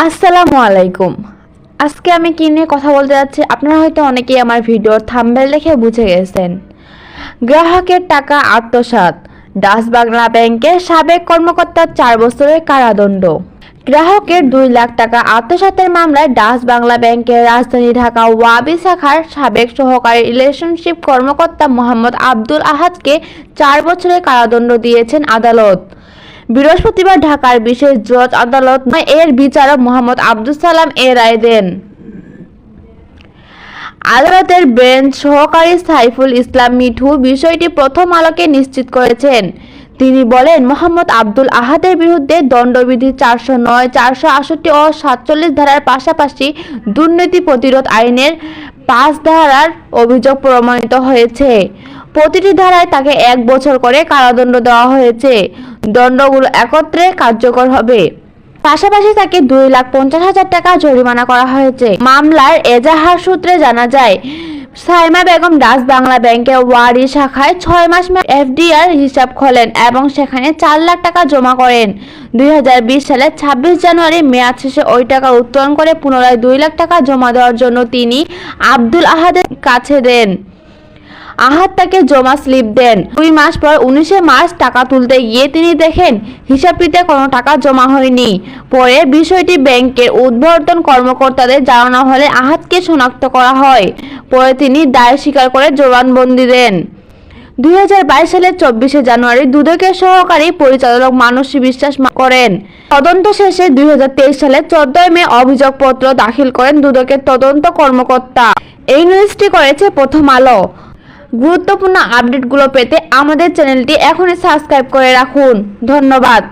আসসালামু আলাইকুম। আজকে আমি কি নিয়ে কথা বলতে যাচ্ছি আপনারা হয়তো অনেকেই আমার ভিডিওর থাম্বনেল দেখে বুঝে গেছেন। গ্রাহকের টাকা আত্মসাৎ, ডাচ বাংলা ব্যাংকের সাবেক কর্মকর্তার 4 বছরের কারাদণ্ড। গ্রাহকের 2 লাখ টাকা আত্মসাতের মামলায় ডাচ বাংলা ব্যাংকের রাজধানী ঢাকা ওয়াবি শাখার সাবেক সহকারী রিলেশনশিপ কর্মকর্তা মোহাম্মদ আব্দুল আহাদকে 4 বছরের কারাদণ্ড দিয়েছেন আদালত। বৃহস্পতিবার ঢাকার বিশেষ জজ আদালত এর বিচারক মোহাম্মদ আব্দুল সালাম এ রায় দেন। আদালতের বেঞ্চ সহকারী সাইফুল ইসলাম মিঠু বিষয়টি প্রথম আলোকে নিশ্চিত করেছেন। তিনি বলেন, মোহাম্মদ আব্দুল আহাদের বিরুদ্ধে দণ্ডবিধি 409, 468 ও 47 ধারার পাশাপাশি দুর্নীতি প্রতিরোধ আইনের 5 ধারার অভিযোগ প্রমাণিত হয়েছে। প্রতিটি ধারায় তাকে 1 বছর করে কারাদণ্ড দেওয়া হয়েছে। দণ্ডগুলো একত্রে কার্যকর হবে। পাশাপাশি তাকে 2,50,000 টাকা জরিমানা করা হয়েছে। মামলার এজাহার সূত্রে জানা যায়, সাইমা বেগম ডাচ বাংলা ব্যাংকের ওয়ারি শাখায় 6 মাস এফডিআর হিসাব খোলেন এবং সেখানে 4 লাখ টাকা জমা করেন। 2020 সালের 26 জানুয়ারি মেয়াদ শেষে ওই টাকা উত্তোলন করে পুনরায় 2 লাখ টাকা জমা দেওয়ার জন্য তিনি আব্দুল আহাদের কাছে দেন। আহাদ তাকে জমা স্লিপ দেন। 2 মাস পর 19 মার্চ টাকা তুলতে গিয়ে তিনি দেখেন হিসাবটিতে কোনো টাকা জমা হয়নি। পরে বিষয়টি ব্যাংকের উদ্বোধন কর্মকর্তাদের জানানো হলে আহাদকে শনাক্ত করা হয়। পরে তিনি দায় স্বীকার করে জবানবন্দি দেন। 2022 সালের 24 জানুয়ারি দুদকের সহকারী পরিচালক মানসী বিশ্বাস করেন। তদন্ত শেষে 2023 সালের 14 মে অভিযোগপত্র দাখিল করেন দুদকের তদন্ত কর্মকর্তা। এই নিউজটি করেছে প্রথম আলো। গুরুত্বপূর্ণ আপডেটগুলো পেতে আমাদের চ্যানেলটি এখনই সাবস্ক্রাইব করে রাখুন। ধন্যবাদ।